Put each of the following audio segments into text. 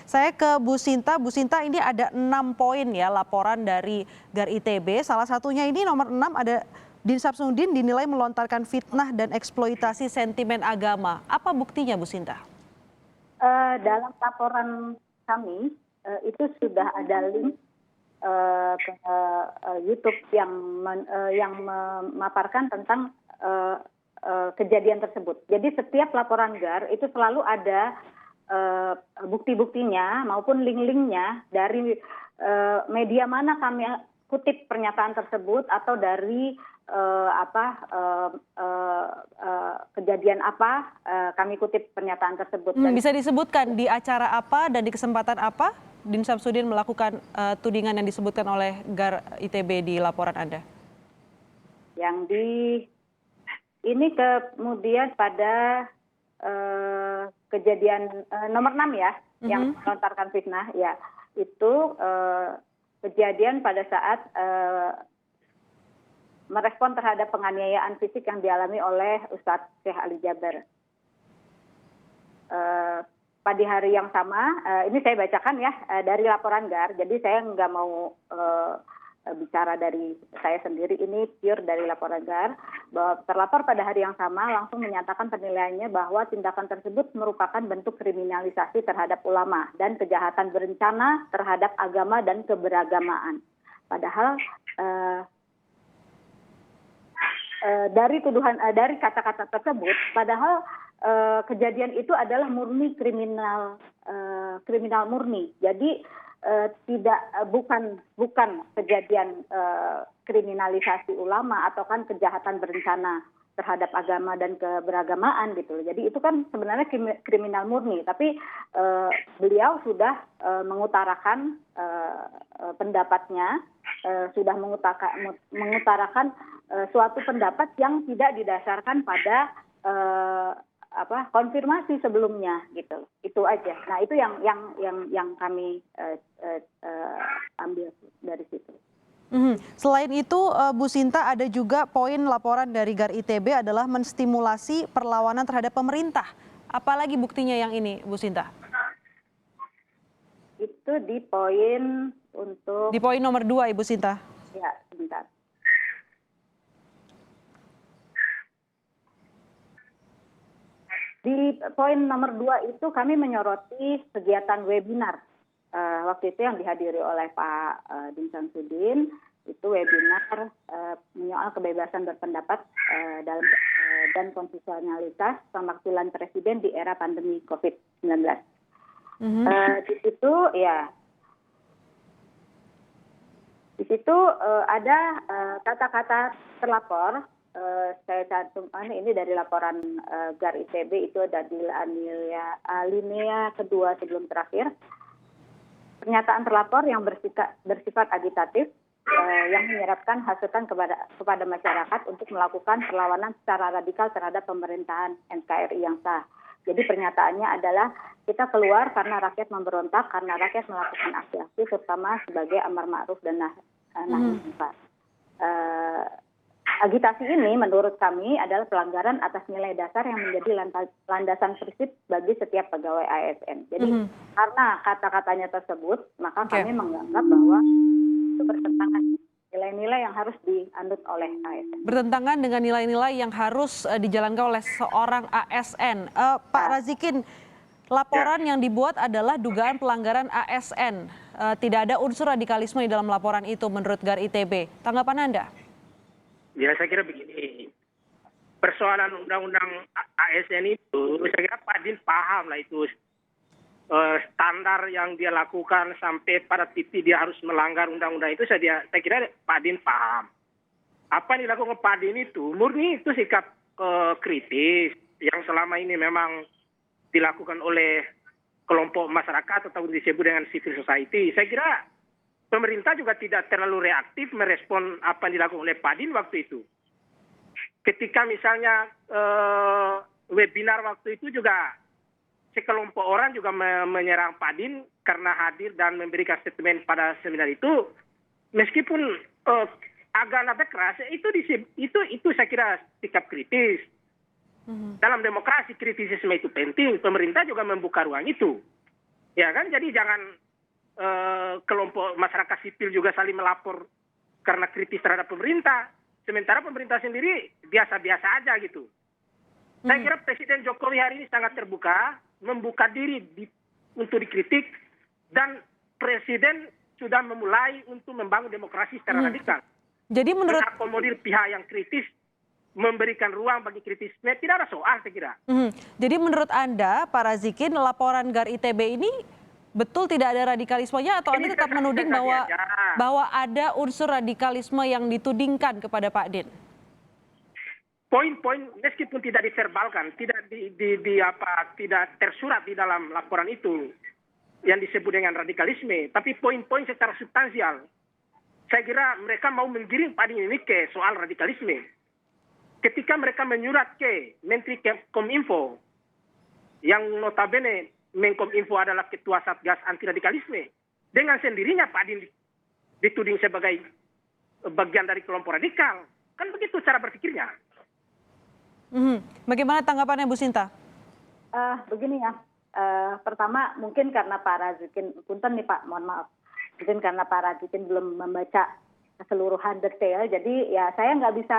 Saya ke Bu Sinta. Bu Sinta, ini ada 6 poin ya laporan dari GAR ITB. Salah satunya ini nomor 6 ada Din Samsudin dinilai melontarkan fitnah dan eksploitasi sentimen agama. Apa buktinya, Bu Sinta? Dalam laporan kami itu sudah ada link ke YouTube yang memaparkan tentang kejadian tersebut. Jadi setiap laporan GAR itu selalu ada bukti-buktinya maupun link-linknya dari media mana kami kutip pernyataan tersebut atau dari kejadian apa kami kutip pernyataan tersebut. Bisa disebutkan di acara apa dan di kesempatan apa Din Samsudin melakukan tudingan yang disebutkan oleh GAR ITB di laporan Anda? Ini kemudian pada kejadian nomor 6 ya, yang melontarkan fitnah ya, itu kejadian pada saat merespon terhadap penganiayaan fisik yang dialami oleh Ustadz Syekh Ali Jaber. Pada hari yang sama, ini saya bacakan ya dari laporan GAR, jadi saya nggak mau bicara dari saya sendiri, ini pure dari laporan GAR, bahwa terlapor pada hari yang sama langsung menyatakan penilaiannya bahwa tindakan tersebut merupakan bentuk kriminalisasi terhadap ulama dan kejahatan berencana terhadap agama dan keberagamaan. Padahal dari tuduhan dari kata-kata tersebut, padahal kejadian itu adalah murni kriminal murni. Jadi bukan kejadian kriminalisasi ulama atau kan kejahatan berencana terhadap agama dan keberagamaan gitu. Jadi itu kan sebenarnya kriminal murni, tapi beliau sudah mengutarakan pendapatnya, sudah mengutarakan suatu pendapat yang tidak didasarkan pada konfirmasi sebelumnya gitu. Itu aja. Nah, itu yang kami ambil dari situ. Selain itu, Bu Sinta, ada juga poin laporan dari GAR ITB adalah menstimulasi perlawanan terhadap pemerintah. Apalagi buktinya yang ini, Bu Sinta? Itu di poin Di poin nomor 2, Ibu Sinta. Ya, sebentar. Di poin nomor 2 itu kami menyoroti kegiatan webinar. Waktu itu yang dihadiri oleh Pak Din Samsudin, itu webinar menyoal kebebasan berpendapat dan konstitusionalitas pemakzulan presiden di era pandemi COVID-19. Di situ ada kata-kata terlapor. Saya cantumkan ini dari laporan GAR ITB, itu ada di alinea kedua sebelum terakhir. Pernyataan terlapor yang bersifat agitatif yang menyiratkan hasutan kepada masyarakat untuk melakukan perlawanan secara radikal terhadap pemerintahan NKRI yang sah. Jadi pernyataannya adalah kita keluar karena rakyat memberontak, karena rakyat melakukan aksi-aksi terutama sebagai amar ma'ruf dan nahi munkar. Agitasi ini menurut kami adalah pelanggaran atas nilai dasar yang menjadi landasan prinsip bagi setiap pegawai ASN. Jadi karena kata-katanya tersebut, maka kami menganggap bahwa itu bertentangan nilai-nilai yang harus dianut oleh ASN. Bertentangan dengan nilai-nilai yang harus dijalankan oleh seorang ASN. Pak Razikin, laporan yang dibuat adalah dugaan pelanggaran ASN. Tidak ada unsur radikalisme di dalam laporan itu menurut GAR ITB. Tanggapan Anda? Ya, saya kira begini, persoalan undang-undang ASN itu, saya kira Pak Din paham lah itu standar yang dia lakukan sampai pada titik dia harus melanggar undang-undang itu, saya kira Pak Din paham. Apa yang dilakukan Pak Din itu murni itu sikap kritis yang selama ini memang dilakukan oleh kelompok masyarakat atau disebut dengan civil society. Saya kira pemerintah juga tidak terlalu reaktif merespon apa yang dilakukan oleh Pak Din waktu itu. Ketika misalnya webinar waktu itu juga sekelompok orang juga menyerang Pak Din karena hadir dan memberikan statement pada seminar itu, meskipun agak nada keras, itu saya kira sikap kritis. Dalam demokrasi kritisisme itu penting, pemerintah juga membuka ruang itu. Ya kan, jadi jangan kelompok masyarakat sipil juga saling melapor karena kritis terhadap pemerintah. Sementara pemerintah sendiri biasa-biasa aja gitu. Saya kira Presiden Jokowi hari ini sangat terbuka, membuka diri untuk dikritik, dan Presiden sudah memulai untuk membangun demokrasi secara radikal. Jadi menurut mengakomodir pihak yang kritis, memberikan ruang bagi kritisme, tidak ada soal saya kira. Jadi menurut Anda, Pak Razikin, laporan GAR ITB ini betul tidak ada radikalismenya atau Anda tetap menuding bahwa ada unsur radikalisme yang ditudingkan kepada Pak Din? Poin-poin meskipun tidak diverbalkan, tidak tidak tersurat di dalam laporan itu yang disebut dengan radikalisme, tapi poin-poin secara substansial. Saya kira mereka mau menggiring Pak Din ini ke soal radikalisme. Ketika mereka menyurat ke Menteri Kominfo, yang notabene Menkominfo adalah Ketua Satgas Anti Radikalisme, dengan sendirinya Pak Din dituding sebagai bagian dari kelompok radikal. Kan begitu cara berpikirnya. Bagaimana tanggapannya Bu Sinta? Begini ya, pertama mungkin karena Pak Razikin, punten nih Pak, mohon maaf. Mungkin karena Pak Razikin belum membaca keseluruhan detail, jadi ya saya nggak bisa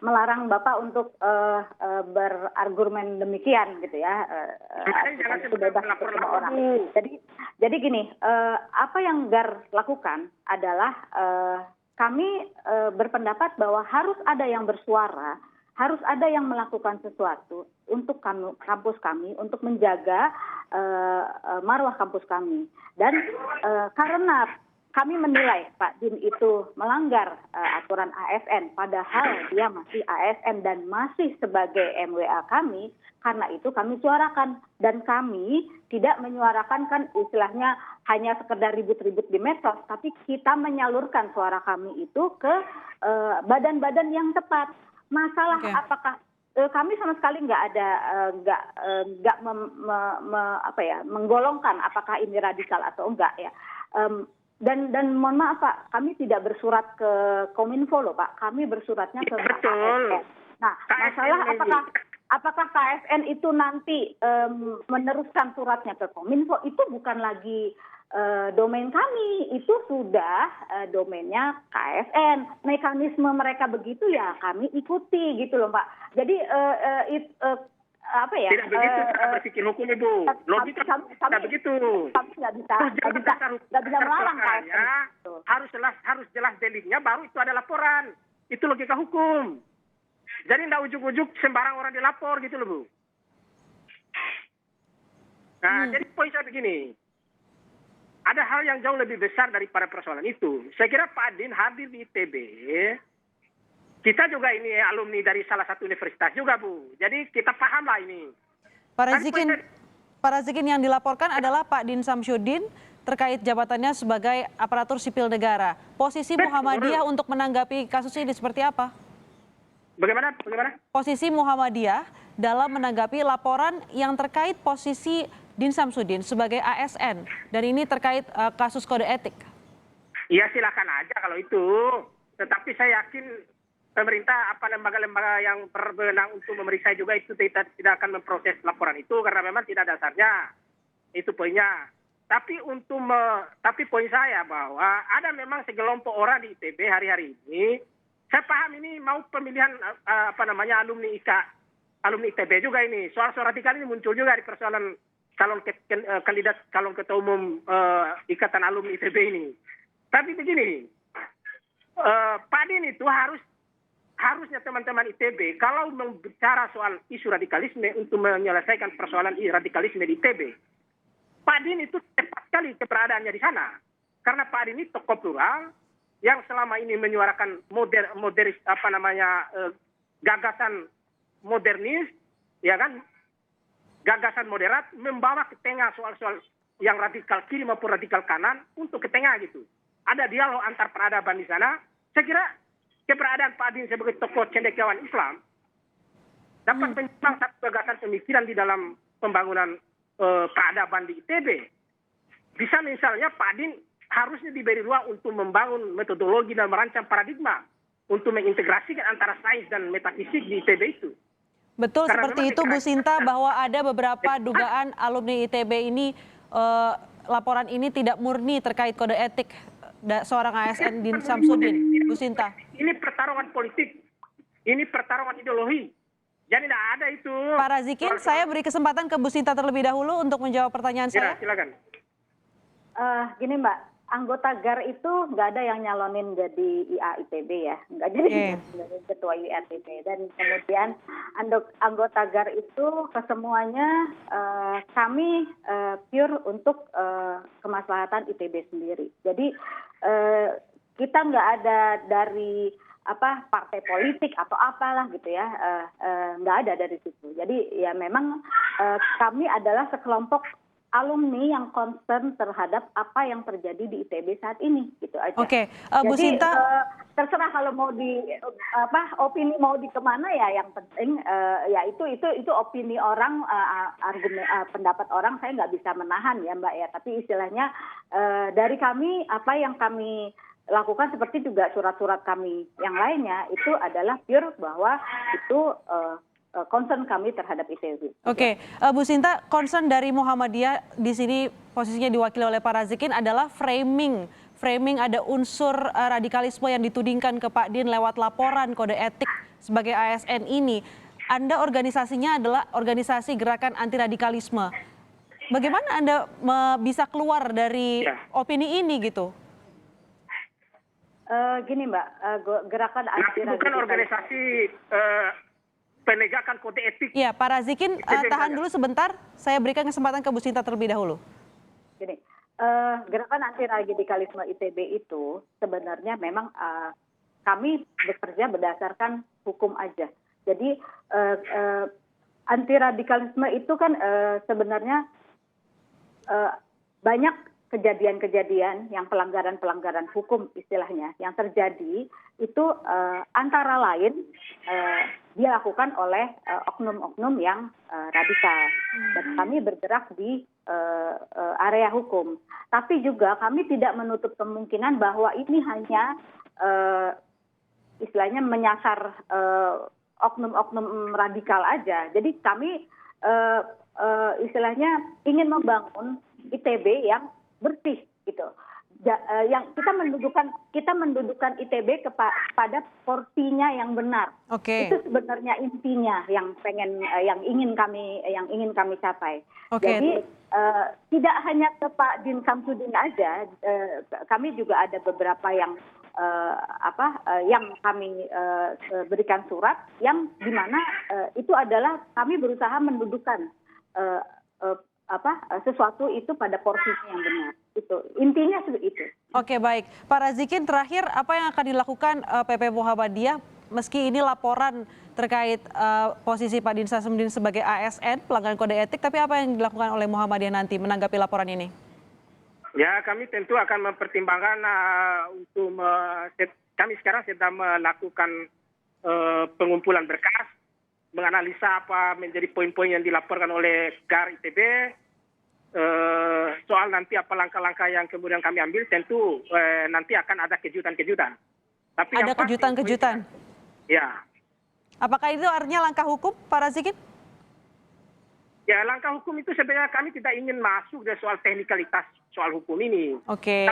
melarang Bapak untuk berargumen demikian gitu ya. Itu bebas untuk semua orang. Jadi gini, apa yang GAR lakukan adalah kami berpendapat bahwa harus ada yang bersuara, harus ada yang melakukan sesuatu untuk kampus kami, untuk menjaga marwah kampus kami. Dan karena kami menilai Pak Din itu melanggar aturan ASN, padahal dia masih ASN dan masih sebagai MWA kami, karena itu kami suarakan. Dan kami tidak menyuarakan kan istilahnya hanya sekedar ribut-ribut di medsos, tapi kita menyalurkan suara kami itu ke badan-badan yang tepat. Masalah apakah kami sama sekali nggak ada menggolongkan apakah ini radikal atau enggak ya. Dan mohon maaf Pak, kami tidak bersurat ke Kominfo loh Pak, kami bersuratnya ke KSN. Nah, masalah apakah KSN itu nanti meneruskan suratnya ke Kominfo, itu bukan lagi domain kami, itu sudah domainnya KSN. Mekanisme mereka begitu ya kami ikuti gitu loh Pak. Jadi tidak begitu cara berpikir hukum Ibu. Logika tidak begitu. Kami nggak bisa melarang harus jelas deliknya, baru itu ada laporan. Itu logika hukum. Jadi tidak ujuk-ujuk sembarang orang dilapor gitu loh Bu. Nah, jadi poin saya begini. Ada hal yang jauh lebih besar daripada persoalan itu. Saya kira Pak Din hadir di ITB. Kita juga ini alumni dari salah satu universitas juga Bu. Jadi kita pahamlah ini. Pak Razikin yang dilaporkan adalah Pak Din Samsyuddin terkait jabatannya sebagai aparatur sipil negara. Posisi Muhammadiyah untuk menanggapi kasus ini seperti apa? Bagaimana? Posisi Muhammadiyah dalam menanggapi laporan yang terkait posisi Din Samsyuddin sebagai ASN. Dan ini terkait kasus kode etik. Iya silakan aja kalau itu. Tetapi saya yakin pemerintah lembaga-lembaga yang berwenang untuk memeriksa juga itu tidak akan memproses laporan itu karena memang tidak dasarnya. Itu poinnya. Tapi tapi poin saya bahwa ada memang segelompok orang di ITB hari-hari ini. Saya paham ini mau pemilihan alumni ITB juga ini. Soal-soal radikal ini muncul juga di persoalan kandidat calon ketua umum Ikatan Alumni ITB ini. Tapi begini, Pak Din itu harusnya teman-teman ITB kalau membicara soal isu radikalisme untuk menyelesaikan persoalan radikalisme di ITB, Pak Din itu tepat sekali keberadaannya di sana. Karena Pak Din ini tokoh plural yang selama ini menyuarakan gagasan modernis, ya kan, gagasan moderat, membawa ke tengah soal-soal yang radikal kiri maupun radikal kanan untuk ke tengah gitu. Ada dialog antar peradaban di sana. Saya kira keberadaan Pak Din sebagai tokoh cendekiawan Islam dapat menyumbang satu gagasan pemikiran di dalam pembangunan peradaban di ITB. Bisa misalnya Pak Din harusnya diberi ruang untuk membangun metodologi dan merancang paradigma untuk mengintegrasikan antara sains dan metafisik di ITB itu. Betul. Karena seperti itu Bu Sinta, bahwa ada beberapa dugaan alumni ITB ini laporan ini tidak murni terkait kode etik seorang ASN Din Samsudin, Bu Sinta? Ini pertarungan politik, ini pertarungan ideologi. Jadi tidak ada itu. Pak Razikin, saya beri kesempatan ke Bu Sinta terlebih dahulu untuk menjawab pertanyaan saya. Ya, silakan. Gini Mbak, anggota GAR itu nggak ada yang nyalonin jadi IA ITB ya, nggak jadi ketua IA ITB. Dan kemudian anggota GAR itu kesemuanya kami pure untuk kemaslahatan ITB sendiri. Jadi kita nggak ada dari partai politik atau apalah gitu ya, nggak ada dari situ. Jadi ya memang kami adalah sekelompok alumni yang concern terhadap apa yang terjadi di ITB saat ini, gitu aja. Oke, Bu Sinta, terserah kalau mau opini mau di kemana ya, yang penting ya itu opini orang, argumen pendapat orang saya nggak bisa menahan ya Mbak ya. Tapi istilahnya dari kami apa yang kami lakukan seperti juga surat-surat kami yang lainnya itu adalah pure bahwa itu concern kami terhadap ITB. Oke, Bu Sinta, concern dari Muhammadiyah di sini posisinya diwakili oleh Pak Razikin adalah framing ada unsur radikalisme yang ditudingkan ke Pak Din lewat laporan kode etik sebagai ASN ini. Anda organisasinya adalah organisasi gerakan anti radikalisme. Bagaimana Anda bisa keluar dari opini ini gitu? Gini Mbak, gerakan anti radikalisme. Bukan organisasi penegakan kode etik. Iya, Pak Razikin, tahan dulu sebentar. Saya berikan kesempatan ke Bu Sinta terlebih dahulu. Gini, gerakan anti radikalisme ITB itu sebenarnya memang kami bekerja berdasarkan hukum aja. Jadi anti radikalisme itu kan sebenarnya banyak kejadian-kejadian yang pelanggaran-pelanggaran hukum istilahnya yang terjadi itu antara lain dilakukan oleh oknum-oknum yang radikal. Dan kami bergerak di area hukum. Tapi juga kami tidak menutup kemungkinan bahwa ini hanya istilahnya menyasar oknum-oknum radikal aja. Jadi kami istilahnya ingin membangun ITB yang bersih gitu. Yang kita mendudukan ITB pada porsinya yang benar. Oke. Itu sebenarnya intinya yang ingin kami capai. Oke. Jadi tidak hanya ke Pak Din Samsudin aja, kami juga ada beberapa yang yang kami berikan surat yang dimana itu adalah kami berusaha mendudukan sesuatu itu pada porsinya yang benar. Itu intinya seperti itu. Oke, baik. Pak Razikin, terakhir apa yang akan dilakukan PP Muhammadiyah meski ini laporan terkait posisi Pak Din Samsudin sebagai ASN pelanggaran kode etik, tapi apa yang dilakukan oleh Muhammadiyah nanti menanggapi laporan ini? Ya, kami tentu akan mempertimbangkan kami sekarang sedang melakukan pengumpulan berkas, menganalisa apa menjadi poin-poin yang dilaporkan oleh GAR ITB, soal nanti apa langkah-langkah yang kemudian kami ambil, tentu nanti akan ada kejutan-kejutan. Tapi ada kejutan-kejutan? Ya. Apakah itu artinya langkah hukum, Pak Razikin? Ya, langkah hukum itu sebenarnya kami tidak ingin masuk dari soal teknikalitas soal hukum ini. Oke.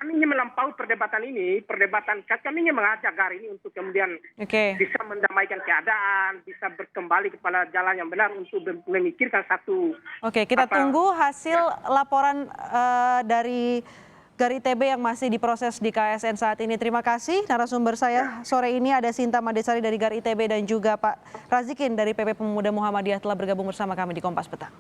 Kami ingin melampaui perdebatan ini, kami ingin mengajak GAR ini untuk kemudian bisa mendamaikan keadaan, bisa kembali kepada jalan yang benar untuk memikirkan satu. Oke, kita tunggu hasil laporan dari GAR ITB yang masih diproses di KSN saat ini. Terima kasih narasumber saya sore ini ada Sinta Madesari dari GAR ITB dan juga Pak Razikin dari PP Pemuda Muhammadiyah telah bergabung bersama kami di Kompas Petang.